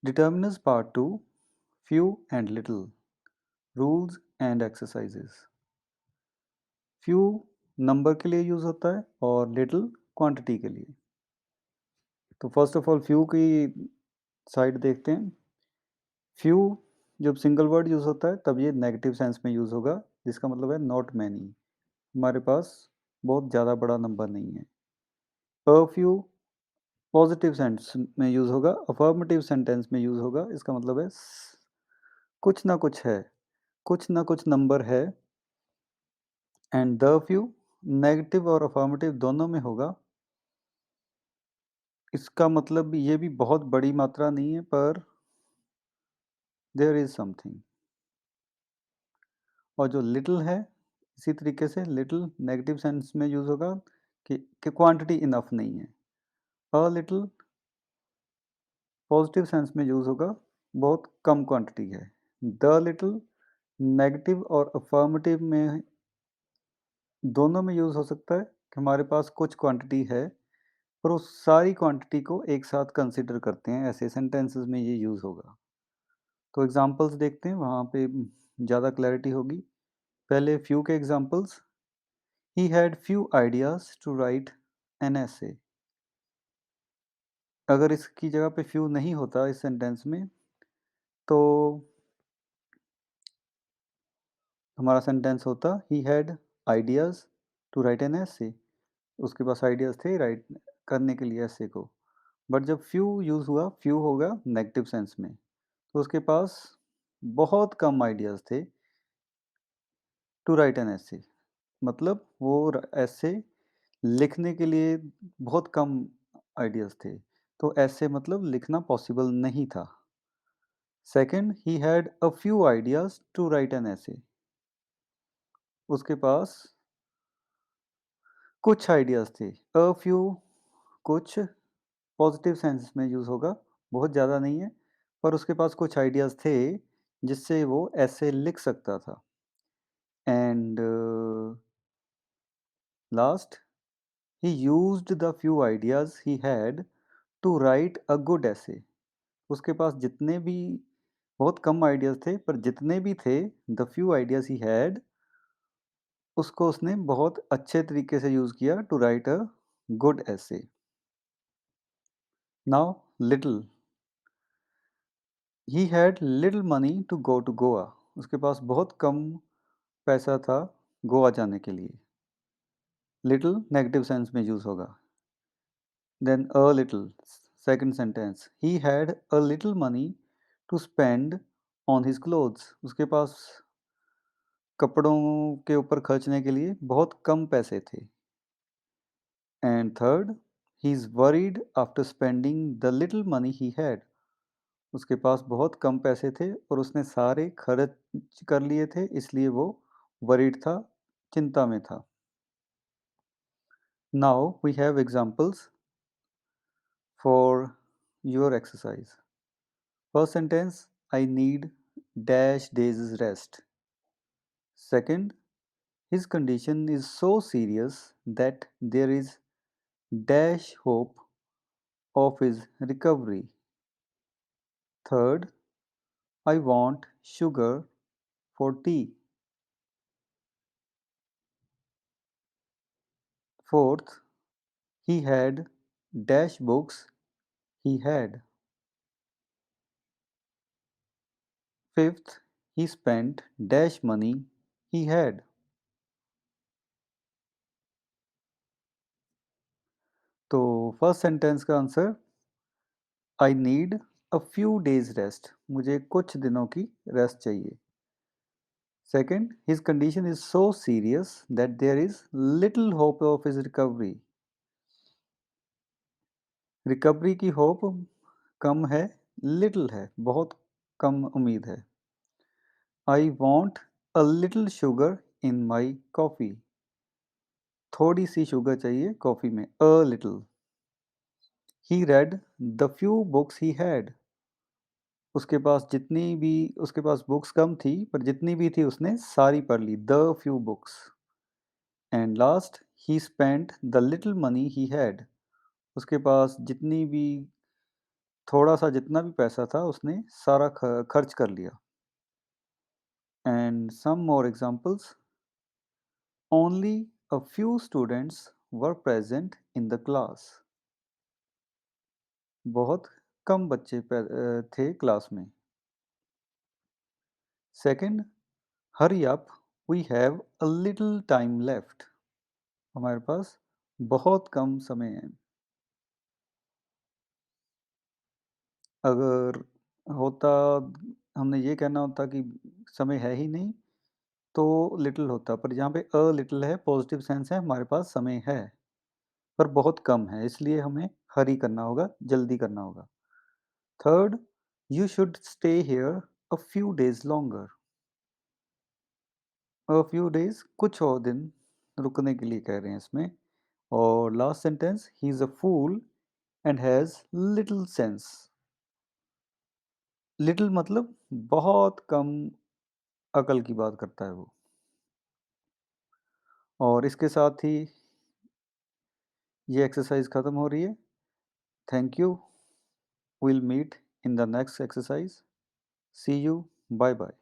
Determinants Part 2, Few and Little, Rules and Exercises. Few number के लिए use होता है और लिटिल क्वांटिटी के लिए। तो फर्स्ट ऑफ ऑल फ्यू की साइड देखते हैं। फ्यू जब सिंगल वर्ड यूज़ होता है तब ये नेगेटिव सेंस में यूज़ होगा, जिसका मतलब है नॉट मैनी। हमारे पास बहुत ज़्यादा बड़ा नंबर नहीं है। अ फ्यू पॉजिटिव सेंस में यूज़ होगा, अफर्मेटिव सेंटेंस में यूज़ होगा। इसका मतलब है कुछ ना कुछ है, कुछ ना कुछ नंबर है। एंड द फ्यू नेगेटिव और अफर्मेटिव दोनों में होगा। इसका मतलब ये भी बहुत बड़ी मात्रा नहीं है, पर देयर इज़ समथिंग। और जो लिटिल है, इसी तरीके से लिटिल नेगेटिव सेंस में यूज़ होगा कि क्वांटिटी इनफ नहीं है। अ लिटिल पॉजिटिव सेंस में यूज़ होगा, बहुत कम क्वांटिटी है। द लिटिल नेगेटिव और अफर्मेटिव में दोनों में यूज़ हो सकता है कि हमारे पास कुछ क्वांटिटी है, पर उस सारी क्वांटिटी को एक साथ कंसीडर करते हैं, ऐसे सेंटेंसेस में ये यूज़ होगा। तो एग्ज़ाम्पल्स देखते हैं, वहाँ पे ज़्यादा क्लैरिटी होगी। पहले फ्यू के examples. He had few ideas to write an essay. अगर इसकी जगह पे फ्यू नहीं होता इस सेंटेंस में, तो हमारा सेंटेंस होता he had ideas to write an essay. उसके पास आइडियाज़ थे राइट करने के लिए एसे को। बट जब फ्यू यूज़ हुआ, फ्यू होगा नेगेटिव सेंस में, तो उसके पास बहुत कम आइडियाज़ थे टू राइट एन एसे। मतलब वो ऐसे लिखने के लिए बहुत कम आइडियाज़ थे, तो ऐसे मतलब लिखना पॉसिबल नहीं था। Second, he had a few ideas to write an essay. उसके पास कुछ आइडियाज़ थे। अ फ्यू कुछ पॉजिटिव सेंस में यूज़ होगा, बहुत ज़्यादा नहीं है, पर उसके पास कुछ आइडियाज़ थे जिससे वो ऐसे लिख सकता था। And last, he used the few ideas he had to write a good essay. उसके पास जितने भी बहुत कम आइडियाज़ थे, पर जितने भी थे, the few ideas he had, उसको उसने बहुत अच्छे तरीके से यूज़ किया to write a good essay. Now little, he had little money to go to Goa. उसके पास बहुत कम पैसा था गोवा जाने के लिए। लिटिल नेगेटिव सेंस में यूज़ होगा। Then a little. Second sentence. He had a little money to spend on his clothes. उसके पास कपड़ों के ऊपर खर्चने के लिए बहुत कम पैसे थे। And third, he is worried after spending the little money he had. उसके पास बहुत कम पैसे थे और उसने सारे खर्च कर लिए थे, इसलिए वो worried था, चिंता में था। Now we have examples for your exercise. First sentence, I need dash days rest. Second, his condition is so serious that there is dash hope of his recovery. Third, I want sugar for tea. Fourth, he had dash books he had. Fifth, he spent dash money he had. तो first sentence का answer, I need a few days rest. मुझे कुछ दिनों की rest चाहिए। Second, his condition is so serious that there is little hope of his recovery. Recovery की hope कम है, little है, बहुत कम उम्मीद है। I want a little sugar in my coffee. थोड़ी सी शुगर चाहिए कॉफ़ी में, a little. He read the few books he had. उसके पास बुक्स कम थी, पर जितनी भी थी उसने सारी पढ़ ली, the few books. And last, he spent the little money he had. उसके पास जितनी भी थोड़ा-सा जितना भी पैसा था उसने सारा खर्च कर लिया। And some more examples, only a few students were present in the class. बहुत कम बच्चे थे क्लास में। Second, hurry up, we have a little time left. हमारे पास बहुत कम समय है। अगर होता, हमने ये कहना होता कि समय है ही नहीं, तो लिटिल होता, पर यहाँ पे अ लिटिल है, पॉजिटिव सेंस है, हमारे पास समय है, पर बहुत कम है, इसलिए हमें हरी करना होगा, जल्दी करना होगा। Third, you should stay here a few days longer. A few days कुछ और दिन रुकने के लिए कह रहे हैं इसमें। और last sentence, he is a fool and has little sense. Little मतलब बहुत कम अकल की बात करता है वो। और इसके साथ ही ये एक्सरसाइज खत्म हो रही है। Thank you, will meet in the next exercise. See you, bye bye.